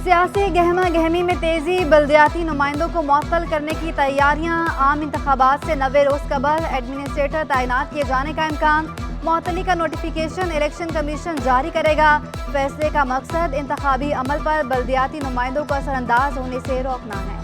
सियासी गहमा गहमी में तेजी, बल्दियाती नुमाइंदों को मुअत्तल करने की तैयारियां। आम इंतखाबात से 90 रोज कबल एडमिनिस्ट्रेटर तैनात किए जाने का इम्कान। मुअत्तली का नोटिफिकेशन इलेक्शन कमीशन जारी करेगा। फैसले का मकसद इंतखाबी अमल पर बल्दियाती नुमाइंदों को असरअंदाज होने से रोकना है।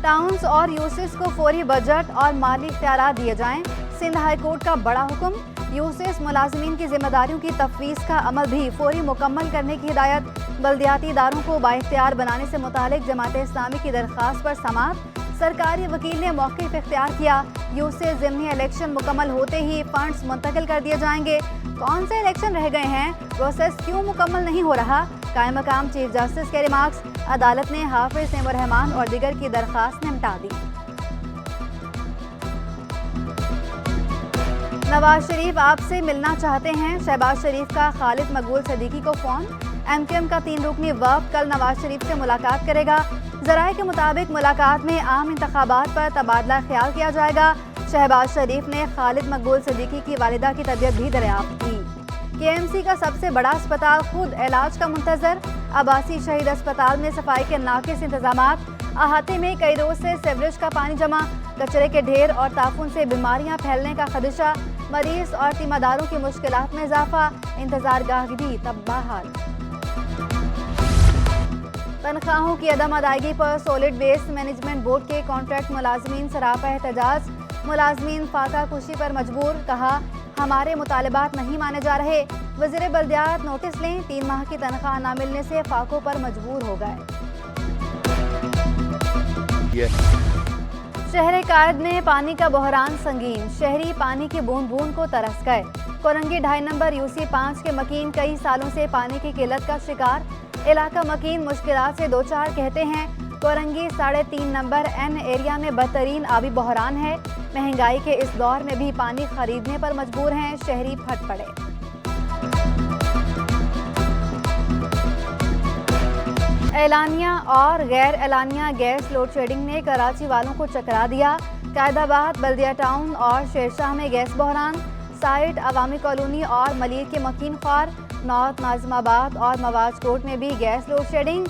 टाउन्स और यूसिस को फौरी बजट और माली इख्तियारात दिए जाएं। सिंध हाई कोर्ट का बड़ा हुक्म। यूसिस मुलाजमीन की जिम्मेदारियों की तफवीज़ का अमल भी फौरी मुकम्मल करने की हिदायत। बल्दियाती इदारों को बाइख्तियार बनाने से मुतालिक जमात इस्लामी की दरख्वास्त पर समाअत। सरकारी वकील ने मौक़िफ़ इख्तियार किया। यूसिस ज़िमनी इलेक्शन मुकम्मल होते ही फंड्स मुंतकिल कर दिए जाएंगे। कौन से इलेक्शन रह गए हैं, प्रोसेस क्यों मुकम्मल नहीं हो रहा, कायम मकाम चीफ जस्टिस के रिमार्क्स। अदालत ने हाफिज नेमुर और दिगर की दरख्वास्त निपटा दी। नवाज शरीफ आपसे मिलना चाहते हैं, शहबाज शरीफ का खालिद मकबूल सदीकी को फ़ोन। MQM का 3 रुकनी वफ़द कल नवाज शरीफ से मुलाकात करेगा। ज़राए के मुताबिक मुलाकात में आम इंतखाबात पर तबादला ख्याल किया जाएगा। शहबाज शरीफ ने खालिद मकबूल सदीकी की वालिदा की तबीयत भी दरियाफ्त की। KMC का सबसे बड़ा अस्पताल खुद इलाज का मुंतजर। अब्बासी शहीद अस्पताल में सफाई के नाकिस इंतजामात। अहाते में कई रोज से सीवरेज का पानी जमा। कचरे के ढेर और ताफून से बीमारियां फैलने का खदशा। मरीज और तीमारदारों की मुश्किलात में इजाफा। इंतजार गाह भी तबाहाल। तनख्वाहों की अदम अदायगी पर सॉलिड वेस्ट मैनेजमेंट बोर्ड के कॉन्ट्रैक्ट मुलाजमीन सरापा एहतजाज। मुलाजमीन फाका कुशी पर मजबूर। कहा, हमारे मुतालिबात नहीं माने जा रहे। वज़ीर बल्दियात नोटिस लें। 3 माह की तनख्वाह न मिलने से फाकों पर मजबूर हो गए। शहर कायद में पानी का बहरान संगीन। शहरी पानी की बूंद बूंद को तरस गए। कोरंगी 2.5 नंबर UC5 के मकीन कई सालों से पानी की किल्लत का शिकार। इलाका मकीन मुश्किलात से दो चार कहते हैं। कोरंगी 3.5 नंबर N एरिया में बदतरीन आबी बहरान है। महंगाई के इस दौर में भी पानी खरीदने पर मजबूर हैं। शहरी फट पड़े। एलानिया और गैर एलानिया गैस लोड शेडिंग ने कराची वालों को चकरा दिया। कायदाबाद, बल्दिया टाउन और शेरशाह में गैस बहरान। साइट अवामी कॉलोनी और मलिर के मकीन ख्वार। नॉर्थ नाज़िमाबाद और मवाज कोट में भी गैस लोड शेडिंग।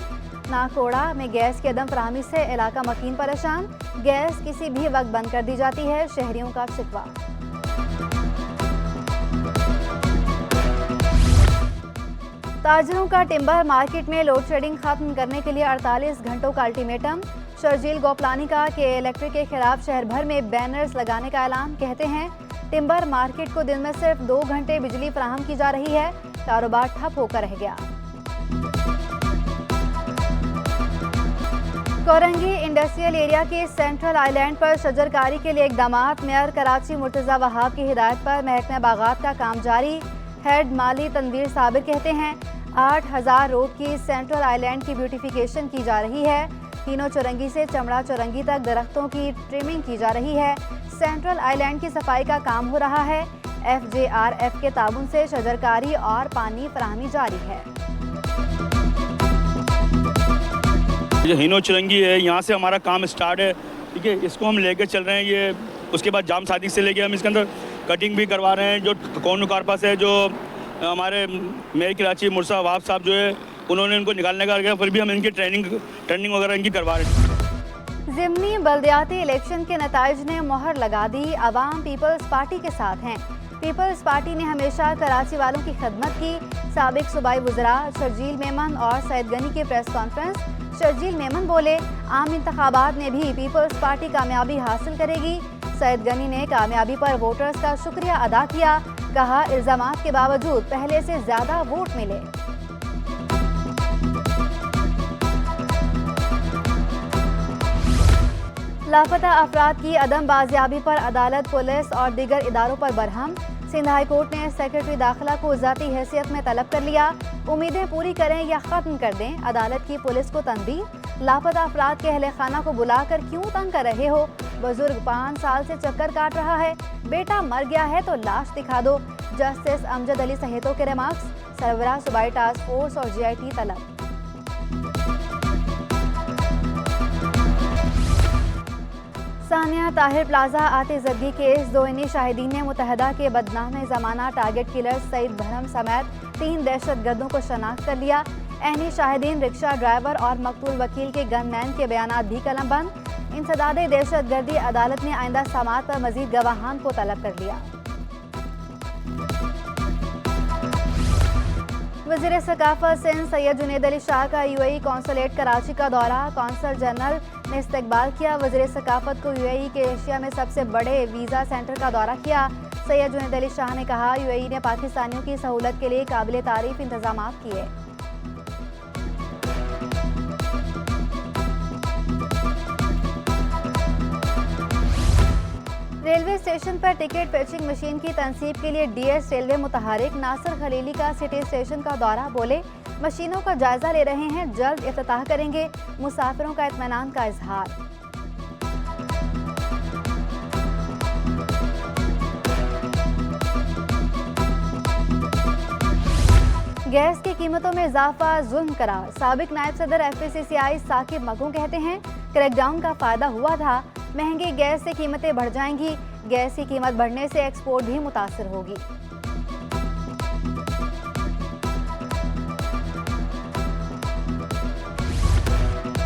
नाकोड़ा में गैस की अदम फराहमी से इलाका मकीन परेशान। गैस किसी भी वक्त बंद कर दी जाती है, शहरियों का शिकवा। ताजरों का टिम्बर मार्केट में लोड शेडिंग खत्म करने के लिए 48 घंटों का अल्टीमेटम। शर्जील गोपलानी का के इलेक्ट्रिक के खिलाफ शहर भर में बैनर्स लगाने का ऐलान। कहते हैं, टिम्बर मार्केट को दिन में सिर्फ 2 घंटे बिजली फराहम की जा रही है। कारोबार ठप होकर रह गया। कोरंगी इंडस्ट्रियल एरिया के सेंट्रल आइलैंड पर शजरकारी के लिए इकदामात। मेयर कराची मुर्तज़ा वहाब की हिदायत पर महकमा बागात का काम जारी। हेड माली तनवीर साबिर कहते हैं, 8000 रोड की सेंट्रल आइलैंड की ब्यूटिफिकेशन की जा रही है। तीनों चौरंगी से चमड़ा चौरंगी तक दरख्तों की ट्रिमिंग की जा रही है। सेंट्रल आइलैंड की सफाई का काम हो रहा है। FJRF के ताबुन से शजरकारी और पानी फराहमी जारी है। ये हिनो चुरंगी है, यहाँ से हमारा काम स्टार्ट है। ठीक है, इसको हम लेकर चल रहे हैं। ये उसके बाद जाम सादी से लेके हम इसके अंदर कटिंग भी करवा रहे हैं। जो कौन कारपास है, जो हमारे मेयर कराची मुर्तज़ा वहाब साहब जो है, उन्होंने इनको निकालने का किया। फिर भी हम इनकी ट्रेनिंग वगैरह इनकी करवा रहे हैं। ज़िमनी बल्दियाती इलेक्शन के नताइज ने मोहर लगा दी। अवाम पीपल्स पार्टी के साथ हैं। पीपल्स पार्टी ने हमेशा कराची वालों की खिदमत की। साबिक सूबाई वज़रा शर्जील मेमन और सैयद गनी की प्रेस कॉन्फ्रेंस। शर्जील मेमन बोले, आम इंतखाबात में भी पीपल्स पार्टी कामयाबी हासिल करेगी। सैयद गनी ने कामयाबी पर वोटर्स का शुक्रिया अदा किया। कहा, इल्ज़ामात के बावजूद पहले से ज़्यादा वोट मिले। लापता अफराद की अदम बाजियाबी पर अदालत, पुलिस और दीगर इदारों पर बरहम। सिंध हाई कोर्ट ने सेक्रेटरी दाखिला को ज़ाती हैसियत में तलब कर लिया। उम्मीदें पूरी करें या ख़त्म कर दें। अदालत की पुलिस को तनबीह। लापता अफराद के अहले खाना को बुलाकर क्यों तंग कर रहे हो? बुजुर्ग 5 साल से चक्कर काट रहा है। बेटा मर गया है तो लाश दिखा दो। जस्टिस अमजद अली सहेतो के रिमार्क्स। सरबराह सूबाई टास्क फोर्स और GIT तलब। सानिया ताहिर प्लाजा आतिशदगी केस, दो इन्हीं शाहिदीन ने मुतहदा के बदनाम ज़माना टारगेट किलर सईद भरम समेत 3 दहशतगर्दों को शनाख्त कर लिया। एहनी शाहिदीन रिक्शा ड्राइवर और मकतूल वकील के गनमैन के बयानात भी कलमबंद। इंसदादे दहशतगर्दी अदालत ने आइंदा समात पर मजीद गवाहान को तलब कर लिया। वज़ीर सकाफत सिंध सैयद जुनैद अली शाह का यूएई कौंसलेट कराची का दौरा, कौंसल जनरल ने इस्तकबाल किया। वज़ीर सकाफत को यूएई के एशिया में सबसे बड़े वीज़ा सेंटर का दौरा किया। सैयद जुनैद अली शाह ने कहा, यूएई ने पाकिस्तानियों की सहूलत के लिए काबिल तारीफ इंतजाम किए। रेलवे स्टेशन पर टिकट फेचिंग मशीन की तनसीब के लिए डीएस रेलवे मुतहरिक नासिर खलीली का सिटी स्टेशन का दौरा, बोले मशीनों का जायजा ले रहे हैं, जल्द इफ्तिताह करेंगे। मुसाफिरों का इत्मीनान का इजहार। गैस की कीमतों में इजाफा जुल्म करार, साबिक नायब सदर एफपीसीसीआई साकिब मगू कहते हैं क्रैकडाउन का फायदा हुआ था, महंगी गैस से कीमतें बढ़ जाएंगी, गैस की कीमत बढ़ने से एक्सपोर्ट भी मुतासर होगी।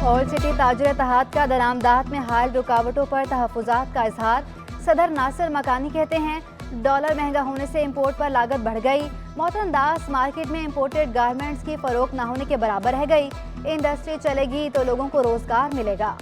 और सिटी ताजिर इत्तेहाद का दरामदात में हाल रुकावटों पर तहफ़्फ़ुज़ात का इजहार, सदर नासिर मकानी कहते हैं डॉलर महंगा होने से इंपोर्ट पर लागत बढ़ गई। मोहतरम मार्केट में इंपोर्टेड गारमेंट्स की फरोख्त न होने के बराबर रह गई। इंडस्ट्री चलेगी तो लोगों को रोजगार मिलेगा।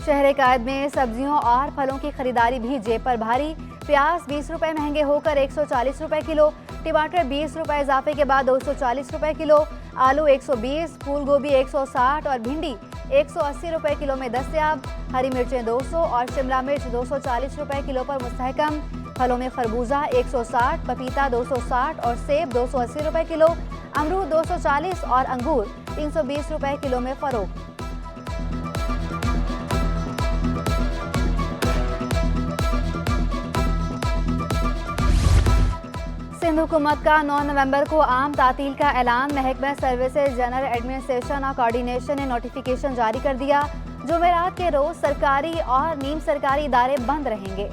शहर कायद में सब्जियों और फलों की खरीदारी भी जेब पर भारी। प्याज 20 रुपए महंगे होकर 140 रुपए किलो, टमाटर 20 रुपए इजाफे के बाद 240 रुपए किलो, आलू 120, फूल गोभी 160 और भिंडी 180 रुपए किलो में दस्तयाब। हरी मिर्चें 200 और शिमला मिर्च 240 रुपए किलो पर मुस्तहकम। फलों में खरबूजा 160, पपीता 260 और सेब 280 रुपए किलो, अमरूद 240 और अंगूर 320 रुपए किलो में फरोख्त। सिंध हुकूमत का 9 नवंबर को आम तातील का ऐलान, महकमा सर्विसेज जनरल एडमिनिस्ट्रेशन और कोऑर्डिनेशन ने नोटिफिकेशन जारी कर दिया। जुमेरात के रोज सरकारी और नीम सरकारी इदारे बंद रहेंगे।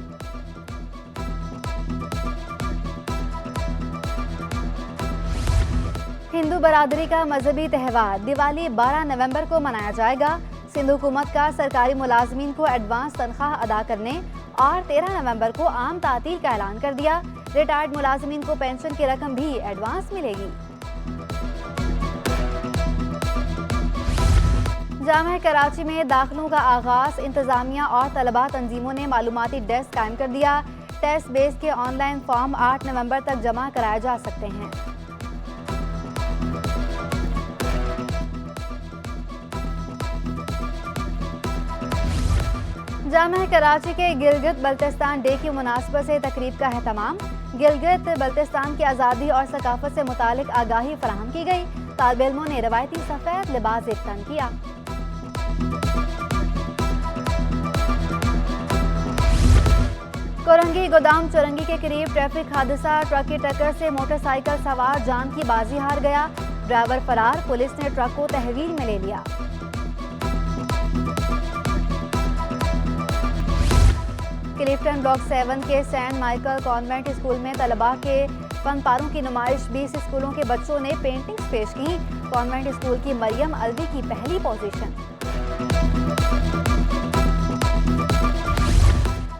हिंदू बरादरी का मजहबी त्यौहार दिवाली 12 नवंबर को मनाया जाएगा। सिंध हुकूमत का सरकारी मुलाजमीन को एडवांस तनख्वाह अदा करने और 13 नवंबर को आम तातील का ऐलान कर दिया। रिटायर्ड मुलाजमीन को पेंशन की रकम भी एडवांस मिलेगी। जामिया कराची में दाखिलों का आगाज, इंतजामिया और तलबा तंजीमों ने मालूमाती डेस्क कायम कर दिया। टेस्ट बेस के ऑनलाइन फॉर्म 8 नवंबर तक जमा कराए जा सकते हैं। जामिया कराची के गिलगित बल्तिस्तान डे की मुनासबत से तकरीब का एहतमाम। गिलगित बल्तिस्तान की आज़ादी और सकाफत से मुतालिक आगाही फराहम की गई। तालिब इल्मों ने रवायती सफ़ेद लिबास इफ्तान किया। कोरंगी गोदाम चौरंगी के करीब ट्रैफिक हादसा, ट्रक की टक्कर से मोटरसाइकिल सवार जान की बाजी हार गया। ड्राइवर फरार, पुलिस ने ट्रक को तहवील में ले लिया। क्लिफ्टन ब्लॉक 7 के सेंट माइकल कॉन्वेंट स्कूल में तलबा के फनपारों की नुमाइश, 20 स्कूलों के बच्चों ने पेंटिंग्स पेश की। कॉन्वेंट स्कूल की मरियम अलवी की पहली position.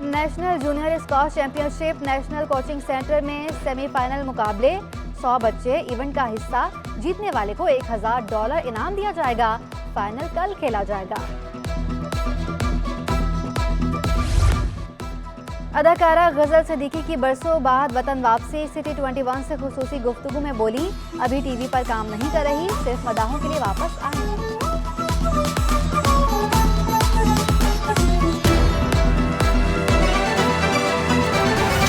National junior squash championship national coaching centre में सेमीफाइनल मुकाबले, 100 बच्चे इवेंट का हिस्सा। जीतने वाले को $1000 इनाम दिया जाएगा। फाइनल कल खेला जाएगा। अदाकारा गजल सदीकी की बरसों बाद वतन वापसी, सिटी 21 से खुसूसी गुफ्तगू में बोली, अभी टीवी पर काम नहीं कर रही, सिर्फ मदाहों के लिए वापस आई।